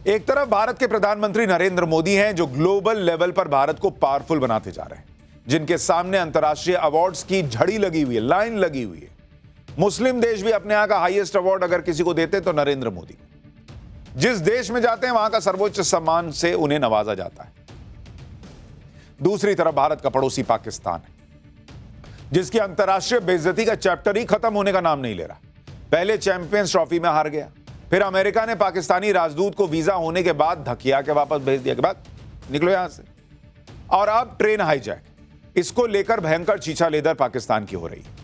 एक तरफ भारत के प्रधानमंत्री नरेंद्र मोदी हैं जो ग्लोबल लेवल पर भारत को पावरफुल बनाते जा रहे हैं, जिनके सामने अंतर्राष्ट्रीय अवार्ड्स की झड़ी लगी हुई है, लाइन लगी हुई है। मुस्लिम देश भी अपने यहां का हाईएस्ट अवार्ड अगर किसी को देते तो नरेंद्र मोदी। जिस देश में जाते हैं वहां का सर्वोच्च सम्मान से उन्हें नवाजा जाता है। दूसरी तरफ भारत का पड़ोसी पाकिस्तान है, जिसकी अंतर्राष्ट्रीय बेइज्जती का चैप्टर ही खत्म होने का नाम नहीं ले रहा। पहले चैंपियंस ट्रॉफी में हार गया, फिर अमेरिका ने पाकिस्तानी राजदूत को वीजा होने के बाद धकिया के वापस भेज दिया के बाद निकलो यहां से, और अब ट्रेन हाईजैक। इसको लेकर भयंकर चीचा लेदर पाकिस्तान की हो रही है।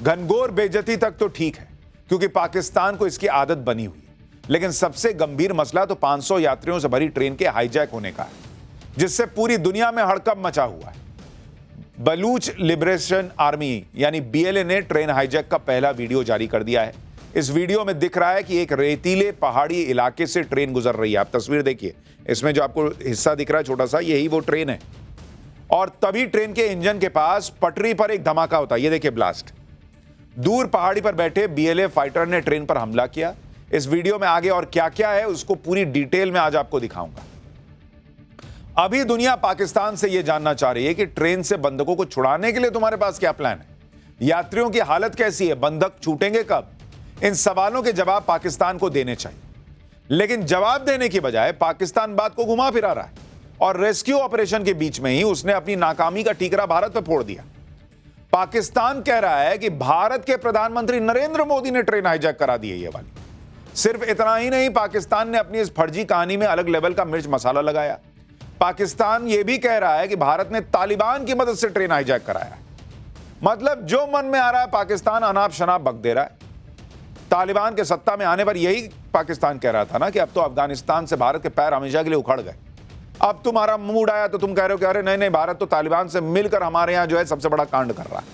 घनघोर बेइज्जती तक तो ठीक है क्योंकि पाकिस्तान को इसकी आदत बनी हुई है, लेकिन सबसे गंभीर मसला तो 500 यात्रियों से भरी ट्रेन के हाईजैक होने का है, जिससे पूरी दुनिया में हड़कंप मचा हुआ है। बलूच लिबरेशन आर्मी यानी बीएलए ने ट्रेन हाईजैक का पहला वीडियो जारी कर दिया है। इस वीडियो में दिख रहा है कि एक रेतीले पहाड़ी इलाके से ट्रेन गुजर रही है। आप तस्वीर देखिए, इसमें जो आपको हिस्सा दिख रहा है छोटा सा, यही वो ट्रेन है। और तभी ट्रेन के इंजन के पास पटरी पर एक धमाका होता है। ये देखिए ब्लास्ट। दूर पहाड़ी पर बैठे बीएलए फाइटर ने ट्रेन पर हमला किया। इस वीडियो में आगे और क्या क्या है उसको पूरी डिटेल में आज आपको दिखाऊंगा। अभी दुनिया पाकिस्तान से यह जानना चाह रही है कि ट्रेन से बंधकों को छुड़ाने के लिए तुम्हारे पास क्या प्लान है, यात्रियों की हालत कैसी है, बंधक छूटेंगे कब। इन सवालों के जवाब पाकिस्तान को देने चाहिए, लेकिन जवाब देने की बजाय पाकिस्तान बात को घुमा फिरा रहा है और रेस्क्यू ऑपरेशन के बीच में ही उसने अपनी नाकामी का ठीकरा भारत पर फोड़ दिया। पाकिस्तान कह रहा है कि भारत के प्रधानमंत्री नरेंद्र मोदी ने ट्रेन हाईजैक करा दी है ये वाली। सिर्फ इतना ही नहीं, पाकिस्तान ने अपनी इस फर्जी कहानी में अलग लेवल का मिर्च मसाला लगाया। पाकिस्तान यह भी कह रहा है कि भारत ने तालिबान की मदद से ट्रेन हाईजैक कराया है। मतलब जो मन में आ रहा है पाकिस्तान अनाप शनाप बक दे रहा है। तालिबान के सत्ता में आने पर यही पाकिस्तान कह रहा था ना कि अब तो अफगानिस्तान से भारत के पैर हमेशा के लिए उखड़ गए। अब तुम्हारा मूड आया तो तुम कह रहे हो कि अरे नहीं नहीं, भारत तो तालिबान से मिलकर हमारे यहां जो है सबसे बड़ा कांड कर रहा है।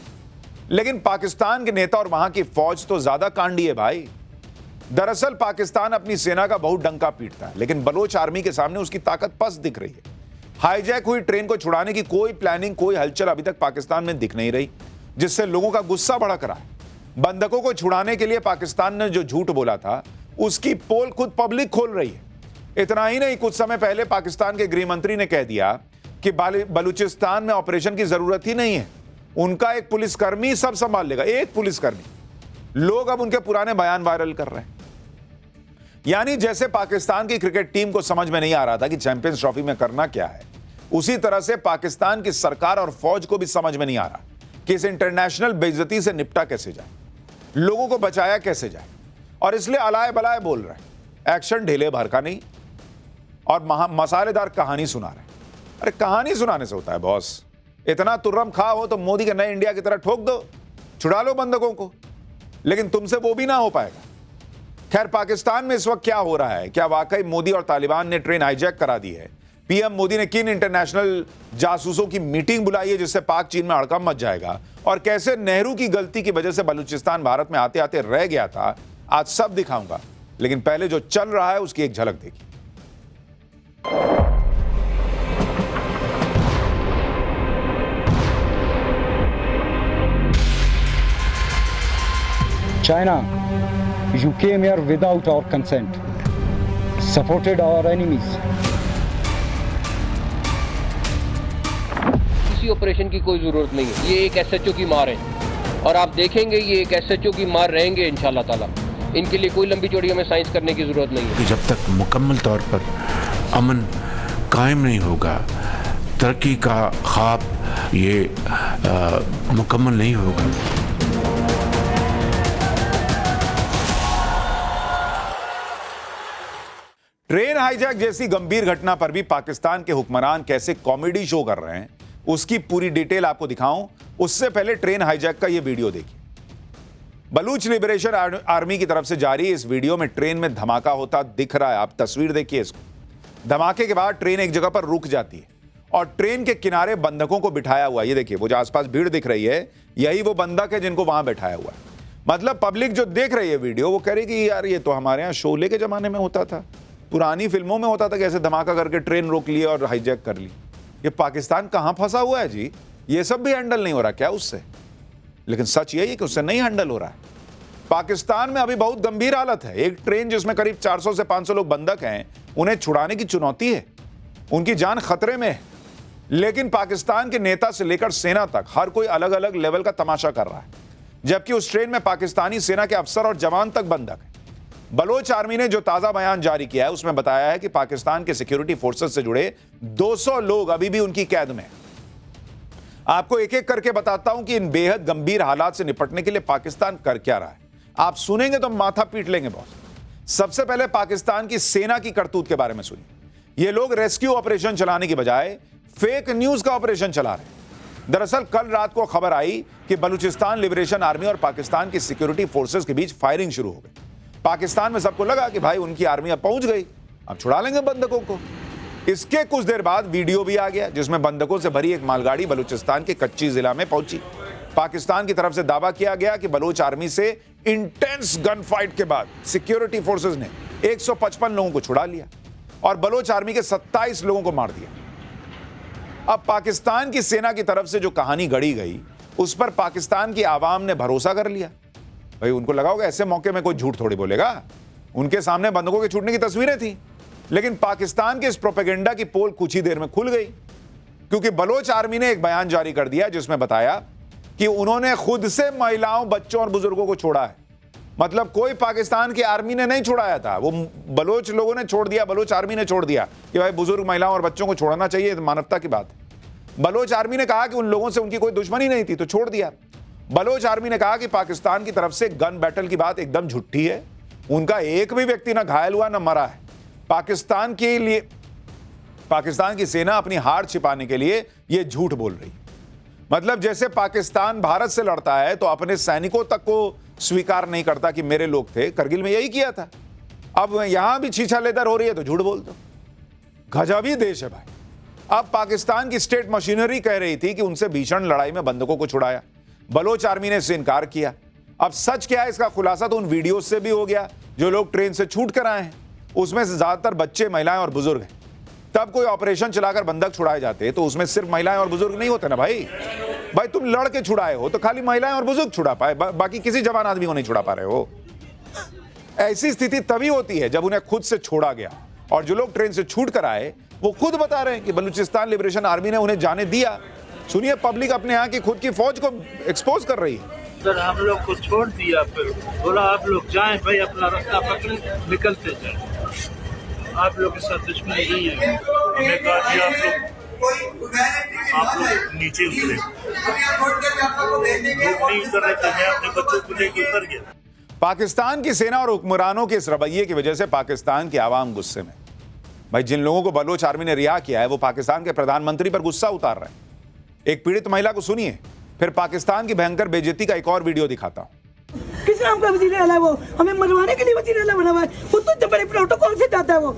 लेकिन पाकिस्तान के नेता और वहां की फौज तो ज्यादा कांडी है भाई। दरअसल पाकिस्तान अपनी सेना का बहुत डंका पीटता है, लेकिन बलोच आर्मी के सामने उसकी ताकत पस दिख रही है। हाईजैक हुई ट्रेन को छुड़ाने की कोई प्लानिंग, कोई हलचल अभी तक पाकिस्तान में दिख नहीं रही, जिससे लोगों का गुस्सा भड़क रहा है। बंधकों को छुड़ाने के लिए पाकिस्तान ने जो झूठ बोला था उसकी पोल खुद पब्लिक खोल रही है। इतना ही नहीं, कुछ समय पहले पाकिस्तान के गृह मंत्री ने कह दिया कि बलूचिस्तान में ऑपरेशन की जरूरत ही नहीं है, उनका एक पुलिसकर्मी सब संभाल लेगा। एक पुलिसकर्मी। लोग अब उनके पुराने बयान वायरल कर रहे हैं। यानी जैसे पाकिस्तान की क्रिकेट टीम को समझ में नहीं आ रहा था कि चैंपियंस ट्रॉफी में करना क्या है, उसी तरह से पाकिस्तान की सरकार और फौज को भी समझ में नहीं आ रहा कि इस इंटरनेशनल बेइज्जती से निपटा कैसे जाए, लोगों को बचाया कैसे जाए। और इसलिए अलाए बलाए बोल रहे हैं, एक्शन ढीले भर का नहीं और मसालेदार कहानी सुना रहे हैं। अरे कहानी सुनाने से होता है बॉस। इतना तुर्रम खा हो तो मोदी के नए इंडिया की तरह ठोक दो, छुड़ा लो बंधकों को, लेकिन तुमसे वो भी ना हो पाएगा। खैर, पाकिस्तान में इस वक्त क्या हो रहा है, क्या वाकई मोदी और तालिबान ने ट्रेन हाईजैक करा दी है? पीएम मोदी ने किन इंटरनेशनल जासूसों की मीटिंग बुलाई है जिससे पाक चीन में हड़कंप मच जाएगा? और कैसे नेहरू की गलती की वजह से बलूचिस्तान भारत में आते आते रह गया था, आज सब दिखाऊंगा। लेकिन पहले जो चल रहा है उसकी एक झलक देखिए। China, you came here without our consent, supported our enemies. किसी ऑपरेशन की कोई जरूरत नहीं है। ये एक एसएचओ की मार है और आप देखेंगे ये एक एसएचओ की मार रहेंगे इंशाल्लाह ताला। इनके लिए कोई लंबी चौड़ी हमें साइंस करने की जरूरत नहीं है। जब तक मुकम्मल तौर पर अमन कायम नहीं होगा, तरक्की का ख्वाब ये मुकम्मल नहीं होगा। ट्रेन हाईजैक जैसी गंभीर घटना पर भी पाकिस्तान के हुक्मरान कैसे कॉमेडी शो कर रहे हैं, उसकी पूरी डिटेल आपको दिखाऊं। उससे पहले ट्रेन हाईजैक का यह वीडियो देखिए। बलूच लिबरेशन आर्मी की तरफ से जारी इस वीडियो में ट्रेन में धमाका होता दिख रहा है। आप तस्वीर देखिए इसको। धमाके के बाद ट्रेन एक जगह पर रुक जाती है और ट्रेन के किनारे बंधकों को बिठाया हुआ, ये देखिए, वो जो आसपास भीड़ दिख रही है यही वो बंधक है जिनको वहां बैठाया हुआ है। मतलब पब्लिक जो देख रही है वीडियो वो कह रही कि यार ये तो हमारे यहाँ शोले के जमाने में होता था, पुरानी फिल्मों में होता था, कैसे धमाका करके ट्रेन रोक ली और हाईजैक कर ली। ये पाकिस्तान कहां फंसा हुआ है जी? ये सब भी हैंडल नहीं हो रहा क्या उससे? लेकिन सच यही है कि उससे नहीं हैंडल हो रहा है। पाकिस्तान में अभी बहुत गंभीर हालत है। एक ट्रेन जिसमें करीब 400 से 500 लोग बंधक हैं, उन्हें छुड़ाने की चुनौती है, उनकी जान खतरे में है। लेकिन पाकिस्तान के नेता से लेकर सेना तक हर कोई अलग अलग लेवल का तमाशा कर रहा है, जबकि उस ट्रेन में पाकिस्तानी सेना के अफसर और जवान तक बंधक है। बलोच आर्मी ने जो ताजा बयान जारी किया है उसमें बताया है कि पाकिस्तान के सिक्योरिटी फोर्सेस से जुड़े 200 लोग अभी भी उनकी कैद में हैं। आपको एक एक करके बताता हूं कि इन बेहद गंभीर हालात से निपटने के लिए पाकिस्तान कर क्या रहा है। आप सुनेंगे तो माथा पीट लेंगे बॉस। सबसे पहले पाकिस्तान की सेना की करतूत के बारे में सुनिए। ये लोग रेस्क्यू ऑपरेशन चलाने की बजाय फेक न्यूज का ऑपरेशन चला रहे हैं। दरअसल कल रात को खबर आई कि बलूचिस्तान लिबरेशन आर्मी और पाकिस्तान की सिक्योरिटी फोर्सेस के बीच फायरिंग शुरू हो गई। पाकिस्तान में सबको लगा कि भाई उनकी आर्मी अब पहुंच गई, अब छुड़ा लेंगे बंधकों को। इसके कुछ देर बाद वीडियो भी आ गया जिसमें बंधकों से भरी एक मालगाड़ी बलूचिस्तान के कच्ची जिला में पहुंची। पाकिस्तान की तरफ से दावा किया गया कि बलोच आर्मी से इंटेंस गन फाइट के बाद सिक्योरिटी फोर्सेस ने 155 लोगों को छुड़ा लिया और बलोच आर्मी के 27 लोगों को मार दिया। अब पाकिस्तान की सेना की तरफ से जो कहानी गढ़ी गई उस पर पाकिस्तान की आवाम ने भरोसा कर लिया। भाई उनको लगा होगा ऐसे मौके में कोई झूठ थोड़ी बोलेगा। उनके सामने बंधकों के छूटने की तस्वीरें थी, लेकिन पाकिस्तान के इस प्रोपेगेंडा की पोल कुछ ही देर में खुल गई, क्योंकि बलोच आर्मी ने एक बयान जारी कर दिया जिसमें बताया कि उन्होंने खुद से महिलाओं, बच्चों और बुजुर्गों को छोड़ा है। मतलब कोई पाकिस्तान की आर्मी ने नहीं छुड़ाया था, वो बलोच लोगों ने छोड़ दिया, बलोच आर्मी ने छोड़ दिया कि भाई बुजुर्ग, महिलाओं और बच्चों को छोड़ना चाहिए, तो मानवता की बात है। बलोच आर्मी ने कहा कि उन लोगों से उनकी कोई दुश्मनी नहीं थी तो छोड़ दिया। बलोच आर्मी ने कहा कि पाकिस्तान की तरफ से गन बैटल की बात एकदम झूठी है, उनका एक भी व्यक्ति ना घायल हुआ ना मरा है। पाकिस्तान की सेना अपनी हार छिपाने के लिए यह झूठ बोल रही। मतलब जैसे पाकिस्तान भारत से लड़ता है तो अपने सैनिकों तक को स्वीकार नहीं करता कि मेरे लोग थे, करगिल में यही किया था। अब यहां भी छीछा लेदर हो रही है तो झूठ बोल दो। गजबी देश है भाई। अब पाकिस्तान की स्टेट मशीनरी कह रही थी कि उनसे भीषण लड़ाई में बंधकों को छुड़ाया, बलोच आर्मी ने इससे इनकार किया। अब सच क्या है इसका खुलासा तो उन वीडियो से भी हो गया जो लोग ट्रेन से छूट कर आए हैं। उसमें से ज्यादातर बच्चे, महिलाएं और बुजुर्ग हैं। तब कोई ऑपरेशन चलाकर बंधक छुड़ाए जाते तो उसमें सिर्फ महिलाएं और बुजुर्ग नहीं होते ना भाई। तुम लड़ के छुड़ाए हो तो खाली महिलाएं और बुजुर्ग छुड़ा पाए, बाकी किसी जवान आदमी को नहीं छुड़ा पा रहे हो। ऐसी स्थिति तभी होती है जब उन्हें खुद से छोड़ा गया। और जो लोग ट्रेन से छूट कर आए वो खुद बता रहे हैं कि बलूचिस्तान लिबरेशन आर्मी ने उन्हें जाने दिया। सुनिए, पब्लिक अपने यहाँ की खुद की फौज को एक्सपोज कर रही है। सर हम लोग को छोड़ दिया, फिर बोला आप लोग जाएं भाई, अपना रास्ता पकड़े, निकलते जाए, आप लोग के साथ दुश्मनी नहीं है। हमने कहा कि आप लोग नीचे उतरे, लोग नहीं उतर रहे थे, मैं अपने बच्चों को लेकर उतर गया। पाकिस्तान की सेना और हुक्मरानों के इस रवैये की वजह से पाकिस्तान की आवाम गुस्से में। भाई जिन लोगों को बलोच आर्मी ने रिहा किया है वो पाकिस्तान के प्रधानमंत्री पर गुस्सा उतार रहे हैं। एक पीड़ित महिला को सुनिए, फिर पाकिस्तान की भयंकर बेइज्जती का एक और वीडियो दिखाता हूं। किस नाम का वजीर आला वो? हमें मरवाने के लिए वजीर आला बना हुआ है। वो तो बड़े प्रोटोकॉल से जाता है, वो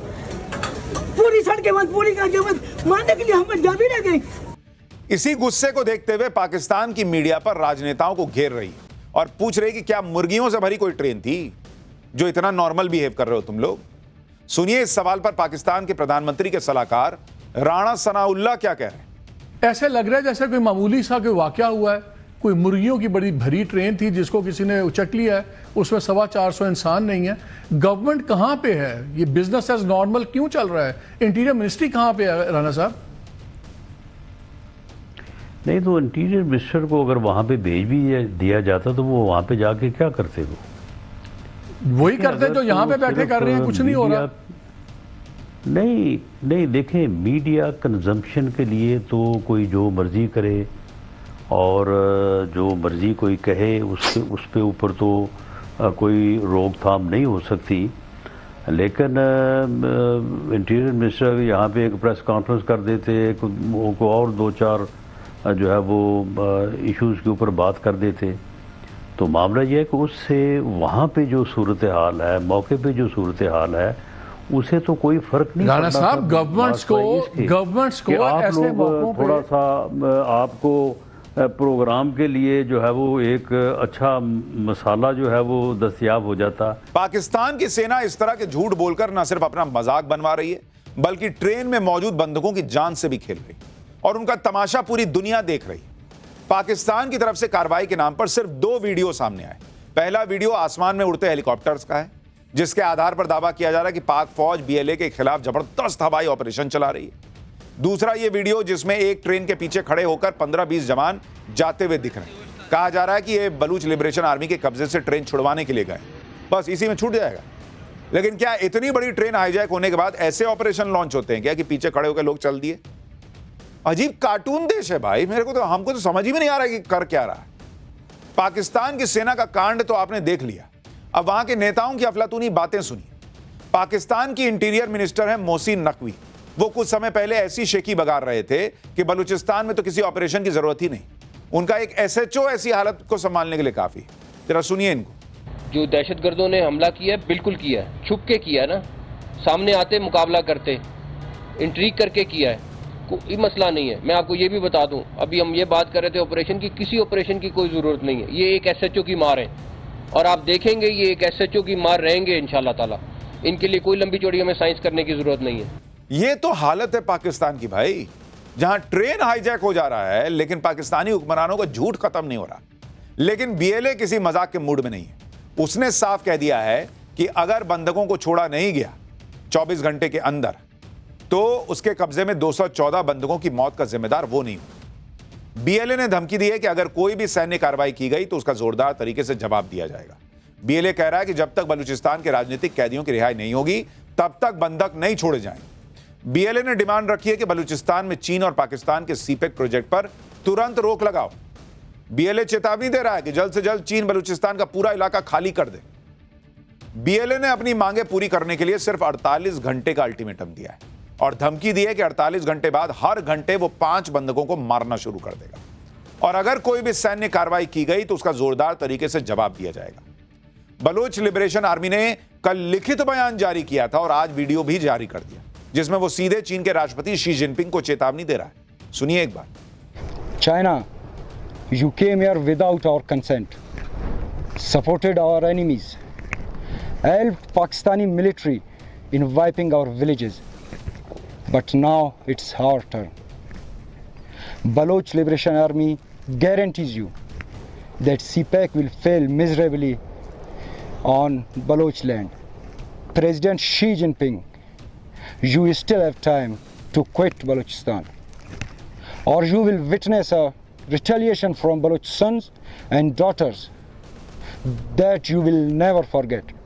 पूरी सड़कें बंद, पूरी गाड़ियां बंद, मारने के लिए हम पंजाबी रह गए। इसी गुस्से को देखते हुए पाकिस्तान की मीडिया पर राजनेताओं को घेर रही है और पूछ रही कि क्या मुर्गियों से भरी कोई ट्रेन थी जो इतना नॉर्मल बिहेव कर रहे हो तुम लोग। सुनिए इस सवाल पर पाकिस्तान के प्रधानमंत्री के सलाहकार राणा सनाउल्लाह क्या कह रहे हैं। ऐसे लग रहा है जैसे कोई मामूली सा कोई वाकया हुआ है, कोई मुर्गियों की बड़ी भरी ट्रेन थी जिसको किसी ने उचक लिया है, उसमें 425 इंसान नहीं है। गवर्नमेंट कहाँ पे है? ये बिजनेस एज नॉर्मल क्यों चल रहा है? इंटीरियर मिनिस्ट्री कहाँ पे है राणा साहब? नहीं तो इंटीरियर मिनिस्टर को अगर वहाँ पे भेज भी दिया जाता तो वो वहाँ पे जाके क्या करते? वो वही करते जो यहाँ पे बैठे कर रहे हैं, कुछ नहीं हो रहा। नहीं देखें, मीडिया कंजम्पशन के लिए तो कोई जो मर्जी करे और जो मर्जी कोई कहे उस पे ऊपर तो कोई रोकथाम नहीं हो सकती। लेकिन इंटीरियर मिनिस्टर यहाँ पे एक प्रेस कॉन्फ्रेंस कर देते, को और 2-4 जो है वो इश्यूज़ के ऊपर बात कर देते, तो मामला ये है कि उससे वहाँ पे जो सूरत हाल है, मौके पे जो सूरत हाल है, उसे तो कोई फर्क नहीं राणा साहब। गवर्नमेंट्स को आप ऐसे लोग थोड़ा सा आपको प्रोग्राम के लिए जो है वो एक अच्छा मसाला जो है वो दस्तयाब हो जाता। पाकिस्तान की सेना इस तरह के झूठ बोलकर न सिर्फ अपना मजाक बनवा रही है बल्कि ट्रेन में मौजूद बंधकों की जान से भी खेल रही और उनका तमाशा पूरी दुनिया देख रही है। पाकिस्तान की तरफ से कार्रवाई के नाम पर सिर्फ 2 वीडियो सामने आए। पहला वीडियो आसमान में उड़ते हेलीकॉप्टर्स का है, जिसके आधार पर दावा किया जा रहा है कि पाक फौज बीएलए के खिलाफ जबरदस्त हवाई ऑपरेशन चला रही है। दूसरा ये वीडियो जिसमें एक ट्रेन के पीछे खड़े होकर 15-20 जवान जाते हुए दिख रहे हैं। कहा जा रहा है कि ये बलूच लिबरेशन आर्मी के कब्जे से ट्रेन छुड़वाने के लिए गए, बस इसी में छूट जाएगा। लेकिन क्या इतनी बड़ी ट्रेन हाईजैक होने के बाद ऐसे ऑपरेशन लॉन्च होते हैं क्या कि पीछे खड़े होकर लोग चल दिए? अजीब कार्टून देश है भाई, हमको तो समझ ही में नहीं आ रहा है कि कर क्या रहा है। पाकिस्तान की सेना का कांड तो आपने देख लिया, अब वहां के नेताओं की अफलातूनी बातें सुनिए। पाकिस्तान की इंटीरियर मिनिस्टर है मोहसिन नकवी। वो कुछ समय पहले ऐसी शेखी बगार रहे थे कि बलूचिस्तान में तो किसी ऑपरेशन की जरूरत ही नहीं, उनका एक एसएचओ ऐसी हालत को संभालने के लिए काफी। जरा सुनिए इनको। जो दहशतगर्दों ने हमला किया है, बिल्कुल किया है, छुप के किया है ना, सामने आते मुकाबला करते, इंट्रीग करके किया है, कोई मसला नहीं है। मैं आपको ये भी बता दूं, अभी हम ये बात कर रहे थे ऑपरेशन की, किसी ऑपरेशन की कोई जरूरत नहीं है। ये एक एसएचओ की मार है और आप देखेंगे ये एक एसएचओ की मार रहेंगे इंशाल्लाह ताला। इनके लिए कोई लंबी चौड़ी हमें साइंस करने की जरूरत नहीं है। ये तो हालत है पाकिस्तान की भाई, जहां ट्रेन हाईजैक हो जा रहा है लेकिन पाकिस्तानी हुक्मरानों का झूठ खत्म नहीं हो रहा। लेकिन बीएलए किसी मजाक के मूड में नहीं है। उसने साफ कह दिया है कि अगर बंधकों को छोड़ा नहीं गया 24 घंटे के अंदर तो उसके कब्जे में 214 बंधकों की मौत का जिम्मेदार वो नहीं हो। बीएलए ने धमकी दी है कि अगर कोई भी सैन्य कार्रवाई की गई तो उसका जोरदार तरीके से जवाब दिया जाएगा। बीएलए कह रहा है कि जब तक बलूचिस्तान के राजनीतिक कैदियों की रिहाई नहीं होगी तब तक बंधक नहीं छोड़े जाएंगे। बीएलए ने डिमांड रखी है कि बलूचिस्तान में चीन और पाकिस्तान के सीपेक प्रोजेक्ट पर तुरंत रोक लगाओ। बीएलए चेतावनी दे रहा है कि जल्द से जल्द चीन बलूचिस्तान का पूरा इलाका खाली कर दे। बीएलए ने अपनी मांगे पूरी करने के लिए सिर्फ 48 घंटे का अल्टीमेटम दिया है और धमकी दी है कि 48 घंटे बाद हर घंटे वो 5 बंधकों को मारना शुरू कर देगा और अगर कोई भी सैन्य कार्रवाई की गई तो उसका जोरदार तरीके से जवाब दिया जाएगा। बलूच लिबरेशन आर्मी ने कल लिखित बयान जारी किया था और आज वीडियो भी जारी कर दिया, जिसमें वो सीधे चीन के राष्ट्रपति शी जिनपिंग को चेतावनी दे रहा है। सुनिए एक बार। China, you came here without our consent, supported our enemies, helped Pakistani military in wiping our villages. But now it's our turn. Baloch Liberation Army guarantees you that CPAC will fail miserably on Baloch land. President Xi Jinping, you still have time to quit Balochistan, or you will witness a retaliation from Baloch sons and daughters that you will never forget.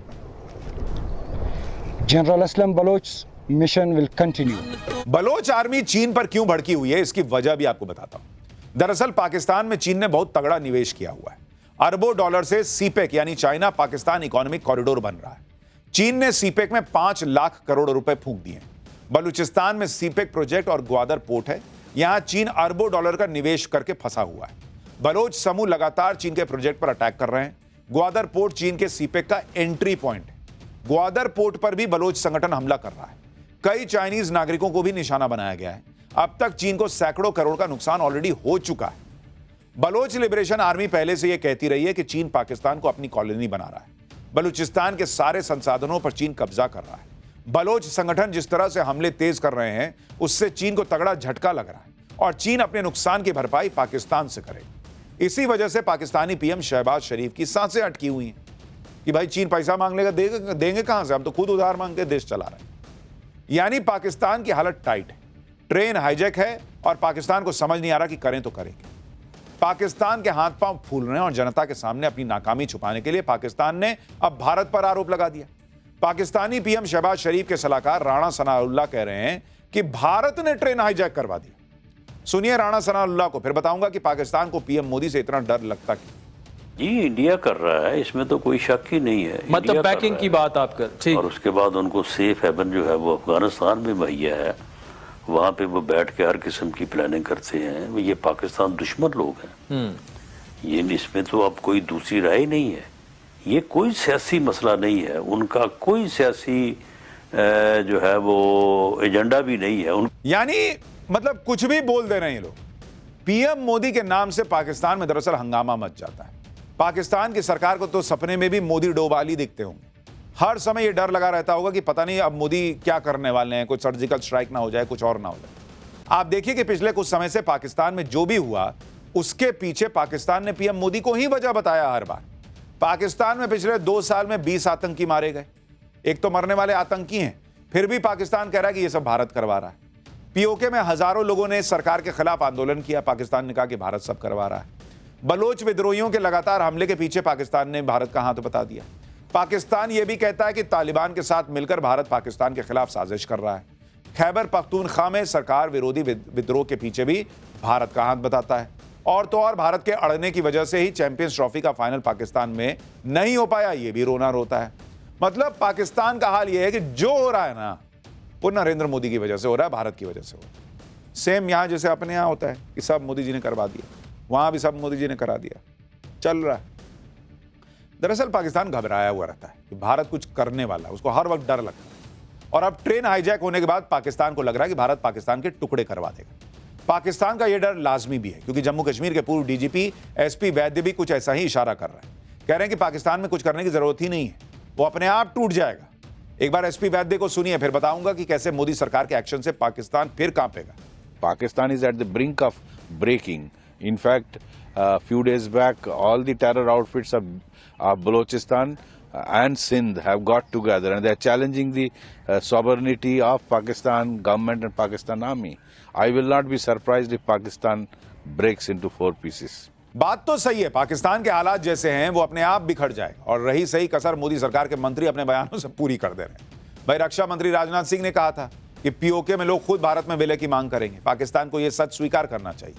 General Aslam Baloch's mission will continue. Baloch army चीन पर क्यों भड़की हुई है, इसकी वजह भी आपको बताता हूं। दरअसल पाकिस्तान में चीन ने बहुत तगड़ा निवेश किया हुआ है। अरबों डॉलर से सीपेक यानी चाइना पाकिस्तान इकोनॉमिक कॉरिडोर बन रहा है। चीन ने सीपेक में 5 लाख करोड़ रुपए फूंक दिए। बलूचिस्तान में सीपेक प्रोजेक्ट और ग्वादर पोर्ट है, यहां चीन अरबों डॉलर का निवेश करके फंसा हुआ है। बलोच समूह लगातार चीन के प्रोजेक्ट पर अटैक कर रहे हैं। ग्वादर पोर्ट चीन के सीपेक का एंट्री पॉइंट है। ग्वादर पोर्ट पर भी बलोच संगठन हमला कर रहा है। कई चाइनीज नागरिकों को भी निशाना बनाया गया है। अब तक चीन को सैकड़ों करोड़ का नुकसान ऑलरेडी हो चुका है। बलोच लिबरेशन आर्मी पहले से यह कहती रही है कि चीन पाकिस्तान को अपनी कॉलोनी बना रहा है। बलूचिस्तान के सारे संसाधनों पर चीन कब्जा कर रहा है। बलोच संगठन जिस तरह से हमले तेज कर रहे हैं उससे चीन को तगड़ा झटका लग रहा है और चीन अपने नुकसान की भरपाई पाकिस्तान से करेगा। इसी वजह से पाकिस्तानी पीएम शहबाज शरीफ की सांसें अटकी हुई हैं कि भाई चीन पैसा मांग लेगा, देंगे कहां से, हम तो खुद उधार मांग के देश चला रहे हैं। यानी पाकिस्तान की हालत टाइट है। ट्रेन हाईजैक है और पाकिस्तान को समझ नहीं आ रहा कि करें तो करें क्या। पाकिस्तान के हाथ पांव फूल रहे हैं और जनता के सामने अपनी नाकामी छुपाने के लिए पाकिस्तान ने अब भारत पर आरोप लगा दिया। पाकिस्तानी पीएम शहबाज शरीफ के सलाहकार राणा सनाउल्लाह कह रहे हैं कि भारत ने ट्रेन हाईजैक करवा दी। सुनिए राणा सनाउल्लाह को, फिर बताऊंगा कि पाकिस्तान को पीएम मोदी से इतना डर लगता क्यों। जी इंडिया कर रहा है, इसमें तो कोई शक ही नहीं है। मतलब बैकिंग की बात आप कर, ठीक। और उसके बाद उनको सेफ हेवन जो है वो अफगानिस्तान में मुहैया है, वहाँ पे वो बैठ के हर किस्म की प्लानिंग करते हैं। ये पाकिस्तान दुश्मन लोग हैं, ये इसमें तो अब कोई दूसरी राय नहीं है। ये कोई सियासी मसला नहीं है, उनका कोई सियासी जो है वो एजेंडा भी नहीं है। यानी मतलब कुछ भी बोल दे रहे हैं ये लोग। पीएम मोदी के नाम से पाकिस्तान में दरअसल हंगामा मच जाता है। पाकिस्तान की सरकार को तो सपने में भी मोदी डोभाली दिखते होंगे। हर समय ये डर लगा रहता होगा कि पता नहीं अब मोदी क्या करने वाले हैं, कुछ सर्जिकल स्ट्राइक ना हो जाए, कुछ और ना हो जाए। आप देखिए कि पिछले कुछ समय से पाकिस्तान में जो भी हुआ उसके पीछे पाकिस्तान ने पीएम मोदी को ही वजह बताया हर बार। पाकिस्तान में पिछले 2 साल में 20 आतंकी मारे गए। एक तो मरने वाले आतंकी हैं, फिर भी पाकिस्तान कह रहा है कि ये सब भारत करवा रहा है। पीओके में हजारों लोगों ने सरकार के खिलाफ आंदोलन किया, पाकिस्तान ने कहा कि भारत सब करवा रहा है। बलोच विद्रोहियों के लगातार हमले के पीछे पाकिस्तान ने भारत का हाथ बता दिया। पाकिस्तान यह भी कहता है कि तालिबान के साथ मिलकर भारत पाकिस्तान के खिलाफ साजिश कर रहा है। खैबर पख्तूनख्वा में सरकार विरोधी विद्रोह के पीछे भी भारत का हाथ बताता है। और तो और भारत के अड़ने की वजह से ही चैंपियंस ट्रॉफी का फाइनल पाकिस्तान में नहीं हो पाया, ये भी रोना रोता है। मतलब पाकिस्तान का हाल यह है कि जो हो रहा है ना, वो नरेंद्र मोदी की वजह से हो रहा है, भारत की वजह से हो रहा है। सेम यहां जैसे अपने यहां होता है कि सब मोदी जी ने करवा दिया, वहां भी सब मोदी जी ने करा दिया, चल रहा है। दरअसल पाकिस्तान घबराया हुआ रहता है कि भारत कुछ करने वाला है, उसको हर वक्त डर लगता है। और अब ट्रेन हाईजैक होने के बाद पाकिस्तान को लग रहा है कि भारत पाकिस्तान के टुकड़े करवा देगा। पाकिस्तान का यह डर लाजमी भी है, क्योंकि जम्मू कश्मीर के पूर्व डीजीपी एसपी वैद्य भी कुछ ऐसा ही इशारा कर रहे हैं। कह रहे हैं कि पाकिस्तान में कुछ करने की जरूरत ही नहीं है, वो अपने आप टूट जाएगा। एक बार एसपी वैद्य को सुनिए, फिर बताऊंगा कि कैसे मोदी सरकार के एक्शन से पाकिस्तान फिर कांपेगा। Pakistan is at the brink of breaking. In fact, a few days back, all the terror outfits of Balochistan and Sindh have got together and they are challenging the sovereignty of Pakistan government and Pakistan army. I will not be surprised if Pakistan breaks into 4 pieces. बात तो सही है, पाकिस्तान के हालात जैसे हैं वो अपने आप बिखर जाएगा। और रही सही कसर मोदी सरकार के मंत्री अपने बयानों से पूरी कर दे रहे हैं। भाई रक्षा मंत्री राजनाथ सिंह ने कहा था कि पीओके में लोग खुद भारत में विलय की मांग करेंगे, पाकिस्तान को यह सच स्वीकार करना चाहिए।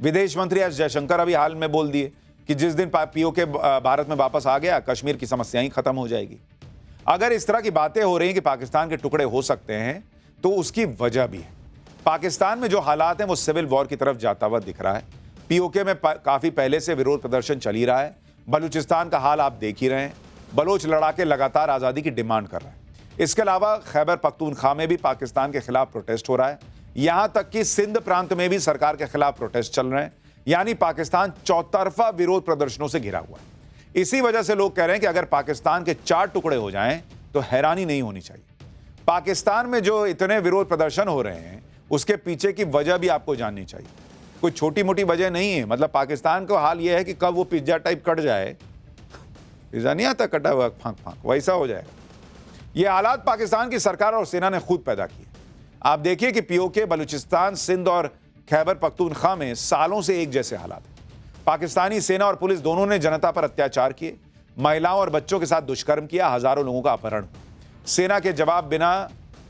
विदेश मंत्री एस जयशंकर अभी हाल में बोल दिए कि जिस दिन पीओके भारत में वापस आ गया, कश्मीर की समस्या ही खत्म हो जाएगी। अगर इस तरह की बातें हो रही हैं कि पाकिस्तान के टुकड़े हो सकते हैं, तो उसकी वजह भी है। पाकिस्तान में जो हालात हैं वो सिविल वॉर की तरफ जाता हुआ दिख रहा है। पीओके में काफी पहले से विरोध प्रदर्शन चल ही रहा है। बलूचिस्तान का हाल आप देख ही रहे हैं, बलोच लड़ाके लगातार आजादी की डिमांड कर रहे हैं। इसके अलावा खैबर पख्तूनख्वा में भी पाकिस्तान के खिलाफ प्रोटेस्ट हो रहा है। यहां तक कि सिंध प्रांत में भी सरकार के खिलाफ प्रोटेस्ट चल रहे हैं। यानी पाकिस्तान चौतरफा विरोध प्रदर्शनों से घिरा हुआ है। इसी वजह से लोग कह रहे हैं कि अगर पाकिस्तान के 4 टुकड़े हो जाएं तो हैरानी नहीं होनी चाहिए। पाकिस्तान में जो इतने विरोध प्रदर्शन हो रहे हैं उसके पीछे की वजह भी आपको जाननी चाहिए। कोई छोटी मोटी वजह नहीं है। मतलब पाकिस्तान का हाल यह है कि कब वो पिज्जा टाइप कट जाए, पिज्जा नहीं आता कटा हुआ फांक फांक, वैसा हो जाएगा। ये हालात पाकिस्तान की सरकार और सेना ने खुद पैदा किए। आप देखिए कि पीओके, बलूचिस्तान, सिंध और खैबर पख्तूनख्वा में सालों से एक जैसे हालात हैं। पाकिस्तानी सेना और पुलिस दोनों ने जनता पर अत्याचार किए, महिलाओं और बच्चों के साथ दुष्कर्म किया, हजारों लोगों का अपहरण। सेना के जवाब बिना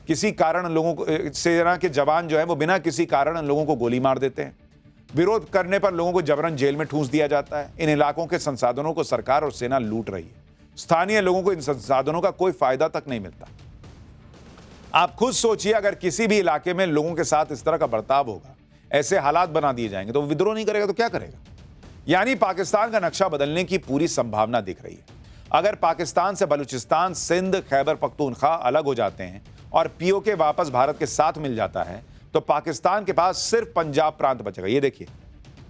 किसी कारण लोगों को, सेना के जवान जो है वो बिना किसी कारण लोगों को गोली मार देते हैं। विरोध करने पर लोगों को जबरन जेल में ठूंस दिया जाता है। इन इलाकों के संसाधनों को सरकार और सेना लूट रही है। स्थानीय लोगों को इन संसाधनों का कोई फायदा तक नहीं मिलता। आप खुद सोचिए, अगर किसी भी इलाके में लोगों के साथ इस तरह का बर्ताव होगा, ऐसे हालात बना दिए जाएंगे, तो विद्रोह नहीं करेगा तो क्या करेगा? यानी पाकिस्तान का नक्शा बदलने की पूरी संभावना दिख रही है। अगर पाकिस्तान से बलूचिस्तान, सिंध, खैबर पख्तूनख्वा अलग हो जाते हैं और पीओके वापस भारत के साथ मिल जाता है, तो पाकिस्तान के पास सिर्फ पंजाब प्रांत बचेगा। ये देखिए,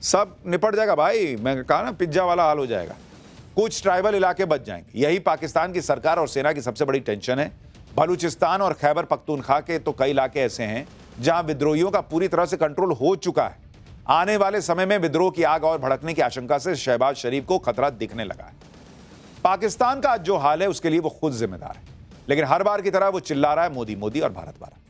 सब निपट जाएगा भाई। मैं कहा ना, पिज्जा वाला हाल हो जाएगा। कुछ ट्राइबल इलाके बच जाएंगे। यही पाकिस्तान की सरकार और सेना की सबसे बड़ी टेंशन है। बलूचिस्तान और खैबर पख्तूनख्वा के तो कई इलाके ऐसे हैं जहां विद्रोहियों का पूरी तरह से कंट्रोल हो चुका है। आने वाले समय में विद्रोह की आग और भड़कने की आशंका से शहबाज शरीफ को खतरा दिखने लगा है। पाकिस्तान का आज जो हाल है उसके लिए वो खुद जिम्मेदार है, लेकिन हर बार की तरह वो चिल्ला रहा है मोदी मोदी और भारत भारत।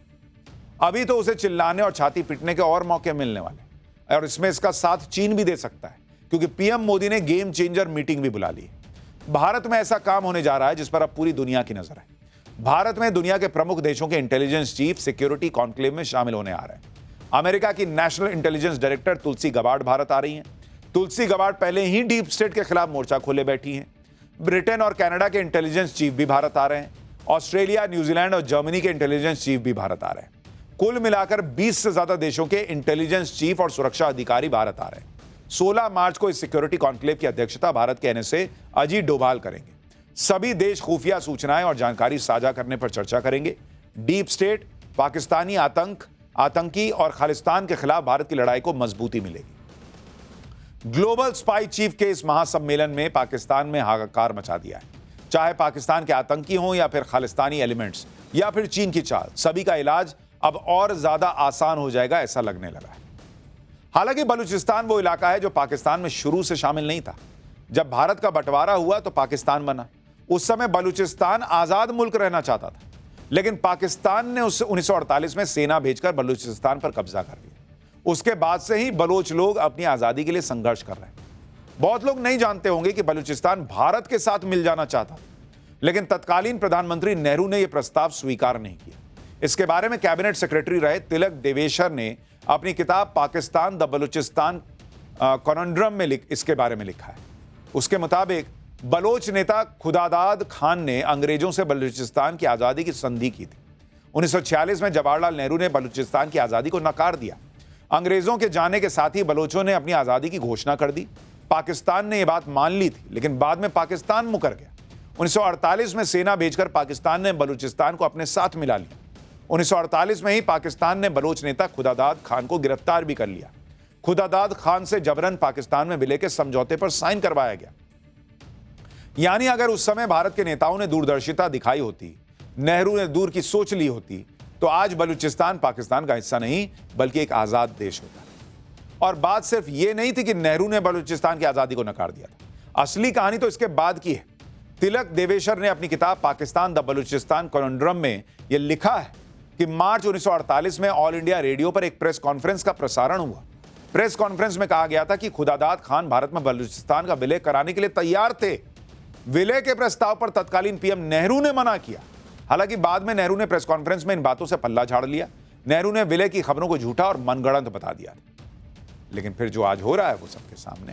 अभी तो उसे चिल्लाने और छाती पीटने के और मौके मिलने वाले, और इसमें इसका साथ चीन भी दे सकता है, क्योंकि पीएम मोदी ने गेम चेंजर मीटिंग भी बुला ली। भारत में ऐसा काम होने जा रहा है जिस पर अब पूरी दुनिया की नजर है। भारत में दुनिया के प्रमुख देशों के इंटेलिजेंस चीफ सिक्योरिटी कॉन्क्लेव में शामिल होने आ रहे हैं। अमेरिका की नेशनल इंटेलिजेंस डायरेक्टर तुलसी गबार्ड भारत आ रही हैं। तुलसी गबार्ड पहले ही डीप स्टेट के खिलाफ मोर्चा खोले बैठी हैं। ब्रिटेन और कनाडा के इंटेलिजेंस चीफ भी भारत आ रहे हैं। ऑस्ट्रेलिया, न्यूजीलैंड और जर्मनी के इंटेलिजेंस चीफ भी भारत आ रहे हैं। कुल मिलाकर 20 से ज्यादा देशों के इंटेलिजेंस चीफ और सुरक्षा अधिकारी भारत आ रहे हैं। 16 मार्च को इस सिक्योरिटी कॉन्क्लेव की अध्यक्षता भारत के एनएसए अजीत डोभाल करेंगे। सभी देश खुफिया सूचनाएं और जानकारी साझा करने पर चर्चा करेंगे। डीप स्टेट, पाकिस्तानी आतंकी और खालिस्तान के खिलाफ भारत की लड़ाई को मजबूती मिलेगी। ग्लोबल स्पाई चीफ के इस महासम्मेलन में पाकिस्तान में हाहाकार मचा दिया है। चाहे पाकिस्तान के आतंकी हों या फिर खालिस्तानी एलिमेंट्स या फिर चीन की चाल, सभी का इलाज अब और ज्यादा आसान हो जाएगा, ऐसा लगने लगा है। हालांकि बलूचिस्तान वो इलाका है जो पाकिस्तान में शुरू से शामिल नहीं था। जब भारत का बंटवारा हुआ तो पाकिस्तान बना। उस समय बलूचिस्तान आजाद मुल्क रहना चाहता था, लेकिन पाकिस्तान ने उस 1948 में सेना भेजकर बलूचिस्तान पर कब्जा कर लिया। उसके बाद से ही बलोच लोग अपनी आजादी के लिए संघर्ष कर रहे हैं। बहुत लोग नहीं जानते होंगे कि बलूचिस्तान भारत के साथ मिल जाना चाहता था, लेकिन तत्कालीन प्रधानमंत्री नेहरू ने यह प्रस्ताव स्वीकार नहीं किया। इसके बारे में कैबिनेट सेक्रेटरी रहे तिलक देवेशर ने अपनी किताब पाकिस्तान द बलूचिस्तान कॉनंड्रम में इसके बारे में लिखा है। उसके मुताबिक बलोच नेता खुदादाद खान ने अंग्रेजों से बलूचिस्तान की आजादी की संधि की थी। 1946 में जवाहरलाल नेहरू ने बलूचिस्तान की आजादी को नकार दिया। अंग्रेजों के जाने के साथ ही बलोचों ने अपनी आजादी की घोषणा कर दी। पाकिस्तान ने यह बात मान ली थी, लेकिन बाद में पाकिस्तान मुकर गया। 1948 में सेना भेजकर पाकिस्तान ने बलूचिस्तान को अपने साथ मिला लिया। 1948 में ही पाकिस्तान ने बलोच नेता खुदादाद खान को गिरफ्तार भी कर लिया। खुदादाद खान से जबरन पाकिस्तान में विलय के समझौते पर साइन करवाया गया। यानी अगर उस समय भारत के नेताओं ने दूरदर्शिता दिखाई होती, नेहरू ने दूर की सोच ली होती, तो आज बलूचिस्तान पाकिस्तान का हिस्सा नहीं बल्कि एक आजाद देश होता। और बात सिर्फ ये नहीं थी कि नेहरू ने बलूचिस्तान की आजादी को नकार दिया था। असली कहानी तो इसके बाद की है। तिलक देवेशर ने अपनी किताब पाकिस्तान द बलूचिस्तान कॉनंड्रम में यह लिखा है कि मार्च 1948 में ऑल इंडिया रेडियो पर एक प्रेस कॉन्फ्रेंस का प्रसारण हुआ। प्रेस कॉन्फ्रेंस में कहा गया था कि खुदादाद खान भारत में बलूचिस्तान का विलय कराने के लिए तैयार थे। विलय के प्रस्ताव पर तत्कालीन पीएम नेहरू ने मना किया। हालांकि बाद में नेहरू ने प्रेस कॉन्फ्रेंस में इन बातों से पल्ला झाड़ लिया। नेहरू ने विलय की खबरों को झूठा और मनगढ़ंत बता दिया। लेकिन फिर जो आज हो रहा है वो सबके सामने